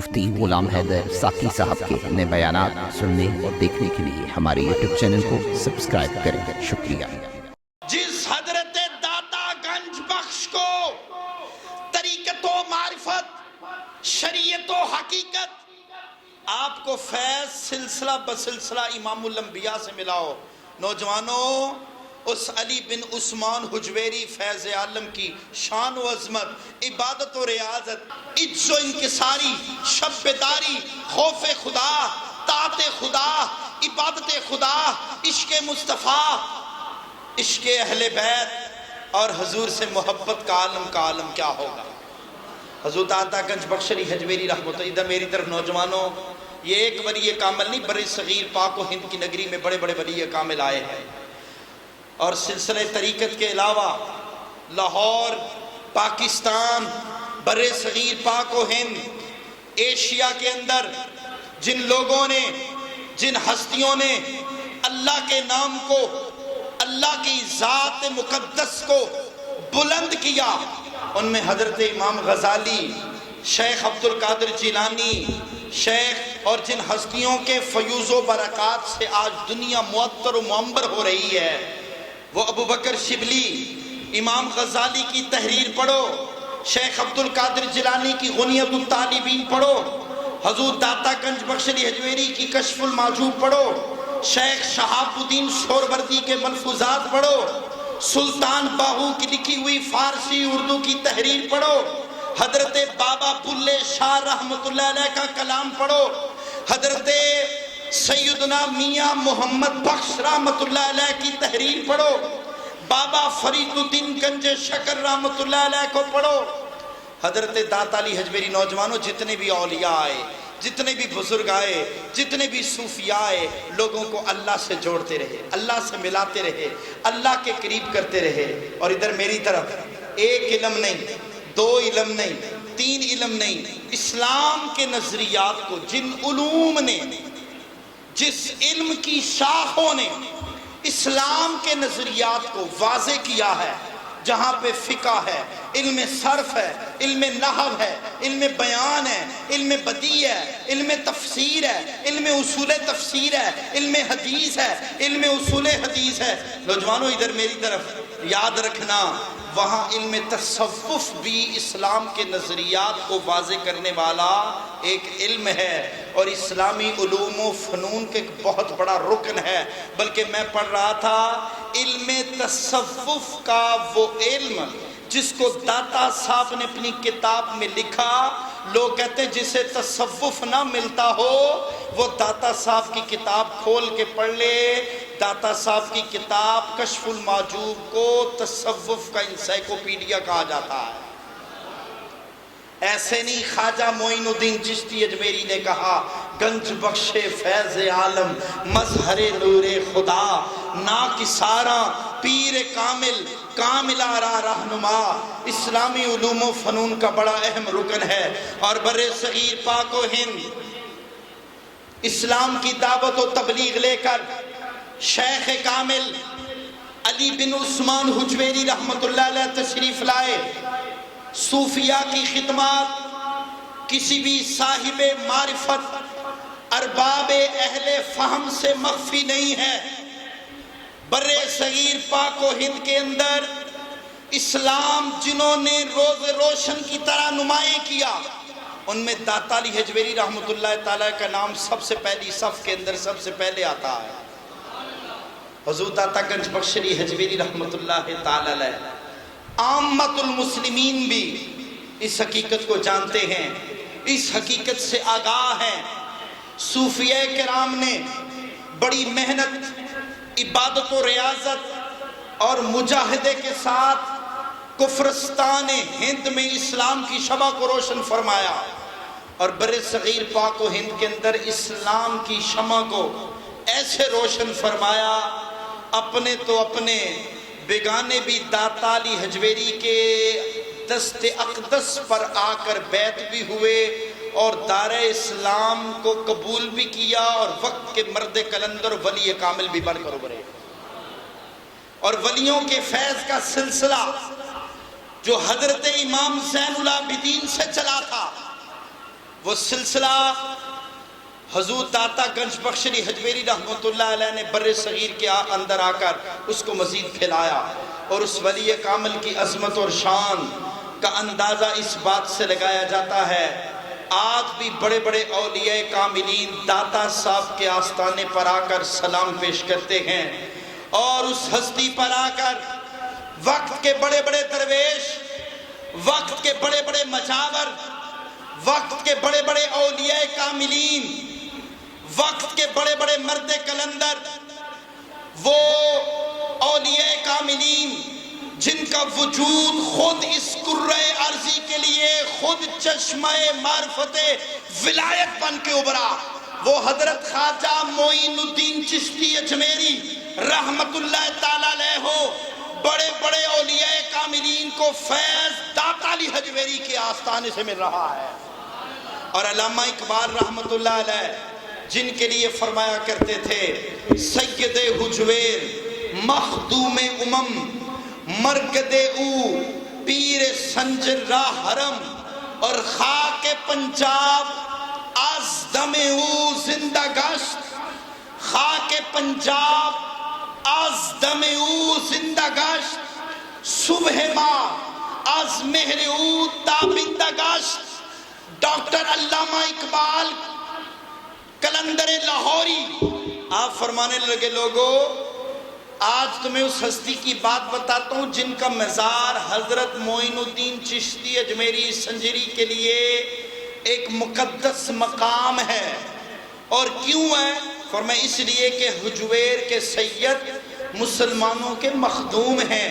مفتی غلام حیدر ساقی صاحب کے نئے بیانات سننے اور دیکھنے کے لیے ہمارے یوٹیوب چینل کو سبسکرائب کریں۔ شکریہ۔ جس حضرت داتا گنج بخش کو طریقت و معرفت، شریعت و حقیقت، آپ کو فیض سلسلہ بسلسلہ امام الانبیاء سے ملا ہو، نوجوانوں اس علی بن عثمان حجویری فیض عالم کی شان و عظمت، عبادت و ریاضت، عجز و انکساری، شب بیداری، خوف خدا، طاعت خدا، عبادت خدا، عشق مصطفیٰ، عشق اہل بیت اور حضور سے محبت کا عالم کیا ہوگا۔ حضور داتا گنج بخش علی حجویری رحمۃ اللہ، ادھر میری طرف نوجوانوں، یہ ایک ولی کامل نہیں، بر صغیر پاک و ہند کی نگری میں بڑے بڑے ولی کامل آئے ہیں، اور سلسلہ طریقت کے علاوہ لاہور، پاکستان، بر صغیر پاک و ہند، ایشیا کے اندر جن لوگوں نے، جن ہستیوں نے اللہ کے نام کو، اللہ کی ذات مقدس کو بلند کیا، ان میں حضرت امام غزالی، شیخ عبد القادر جیلانی، شیخ اور جن ہستیوں کے فیوز و برکات سے آج دنیا معطر و معمبر ہو رہی ہے، وہ ابو بکر شبلی، امام غزالی کی تحریر پڑھو، شیخ عبد القادر جیلانی کی غنیت الطالبین پڑھو، حضور داتا گنج بخش علی حجویری کی کشف المحجوب پڑھو، شیخ شہاب الدین سہروردی کے ملفوظات پڑھو، سلطان باہو کی لکھی ہوئی فارسی اردو کی تحریر پڑھو، حضرت بابا بلے شاہ رحمت اللہ علیہ کا کلام پڑھو، حضرت سیدنا میاں محمد بخش رحمت اللہ علیہ کی تحریر پڑھو، بابا فرید الدین گنج شکر رحمت اللہ علیہ کو پڑھو، حضرت داتا علی حجویری، نوجوانوں جتنے بھی اولیاء آئے، جتنے بھی بزرگ آئے، جتنے بھی صوفیاء آئے، لوگوں کو اللہ سے جوڑتے رہے، اللہ سے ملاتے رہے، اللہ کے قریب کرتے رہے۔ اور ادھر میری طرف ایک علم نہیں، دو علم نہیں، تین علم نہیں، اسلام کے نظریات کو، جن علوم نے، جس علم کی شاخوں نے اسلام کے نظریات کو واضح کیا ہے، جہاں پہ فقہ ہے، علم صرف ہے، علم نحو ہے، علم بیان ہے، علم بدیع ہے، علم تفسیر ہے، علم اصول تفسیر ہے، علم حدیث ہے، علم اصول حدیث ہے۔ نوجوانوں ادھر میری طرف یاد رکھنا، وہاں علم تصوف بھی اسلام کے نظریات کو واضح کرنے والا ایک علم ہے، اور اسلامی علوم و فنون کے ایک بہت بڑا رکن ہے۔ بلکہ میں پڑھ رہا تھا علم تصوف کا وہ علم جس کو داتا صاحب نے اپنی کتاب میں لکھا، لوگ کہتے ہیں جسے تصوف نہ ملتا ہو وہ داتا صاحب کی کتاب کھول کے پڑھ لے۔ داتا صاحب کی کتاب کشف المحجوب کو تصوف کا انسائکلوپیڈیا کہا جاتا ہے۔ ایسے نہیں خواجہ معین الدین چشتی اجمیری نے کہا، گنج بخش فیض عالم مظہر نور خدا، ناکسارا پیر کامل کامل آرا رہنما، اسلامی علوم و فنون کا بڑا اہم رکن ہے۔ اور بر صغیر پاک و ہند اسلام کی دعوت و تبلیغ لے کر شیخ کامل علی بن عثمان حجویری رحمت اللہ علیہ تشریف لائے۔ صوفیاء کی خدمات کسی بھی صاحب معرفت، ارباب اہل فہم سے مخفی نہیں ہے۔ بر صغیر پاک و ہند کے اندر اسلام جنہوں نے روز روشن کی طرح نمایاں کیا، ان میں داتا علی حجویری رحمت اللہ تعالیٰ کا نام سب سے پہلی صف کے اندر سب سے پہلے آتا ہے۔ حضور داتا گنج بخش علی حجویری رحمت اللہ تعالیٰ علیہ، عامت المسلمین بھی اس حقیقت کو جانتے ہیں، اس حقیقت سے آگاہ ہیں۔ صوفیاء کرام نے بڑی محنت، عبادت و ریاضت اور مجاہدے کے ساتھ کفرستان ہند میں اسلام کی شمع کو روشن فرمایا، اور بر صغیر پاک و ہند کے اندر اسلام کی شمع کو ایسے روشن فرمایا، اپنے تو اپنے بیگانے بھی داتا علی حجویری کے دست اقدس پر آ کر بیعت بھی ہوئے اور دار اسلام کو قبول بھی کیا، اور وقت کے مرد کلندر ولی کامل بھی بن کر ابھرے۔ اور ولیوں کے فیض کا سلسلہ جو حضرت امام زین العابدین سے چلا تھا، وہ سلسلہ حضور داتا گنج بخش علی حجویری رحمۃ اللہ علیہ نے بر صغیر کے اندر آ کر اس کو مزید پھیلایا، اور اس ولی کامل کی عظمت اور شان کا اندازہ اس بات سے لگایا جاتا ہے آج بھی بڑے بڑے اولیاء کاملین داتا صاحب کے آستانے پر آ کر سلام پیش کرتے ہیں، اور اس ہستی پر آ کر وقت کے بڑے بڑے درویش، وقت کے بڑے بڑے مجاور، وقت کے بڑے بڑے اولیاء کاملین، وقت کے بڑے بڑے مرد کلندر، وہ اولیاء کاملین جن کا وجود خود اس کرۂ ارضی کے لیے خود چشمہ معرفت ولایت بن کے ابھرا، وہ حضرت خواجہ معین الدین چشتی اجمیری رحمت اللہ تعالیٰ علیہ ہو، بڑے بڑے اولیاء کاملین کو فیض داتا علی حجویری کے آستانے سے مل رہا ہے۔ اور علامہ اقبال رحمت اللہ علیہ جن کے لیے فرمایا کرتے تھے سید حجویر مخدوم مرکد او پیر سنجر راہ حرم، اور خاک پنجاب از دم او زندہ گشت، خاک پنجاب از دم او زندہ گشت، صبح ماہ از مہر او تابندہ گشت۔ ڈاکٹر علامہ اقبال کلندر لاہوری آپ فرمانے لگے لوگوں آج تمہیں اس ہستی کی بات بتاتا ہوں جن کا مزار حضرت معین الدین چشتی اجمیری سنجری کے لیے ایک مقدس مقام ہے، اور کیوں ہے؟ فرمایا اس لیے کہ حجویر کے سید مسلمانوں کے مخدوم ہیں،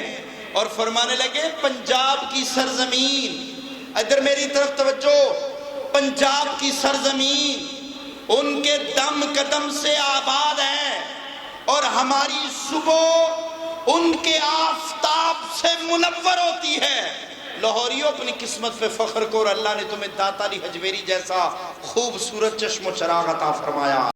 اور فرمانے لگے پنجاب کی سرزمین، ادھر میری طرف توجہ، پنجاب کی سرزمین ان کے دم قدم سے آباد ہے، اور ہماری صبح ان کے آفتاب سے منور ہوتی ہے۔ لاہوریوں اپنی قسمت پہ فخر کو، اور اللہ نے تمہیں داتا علی حجویری جیسا خوبصورت چشم و چراغ عطا فرمایا۔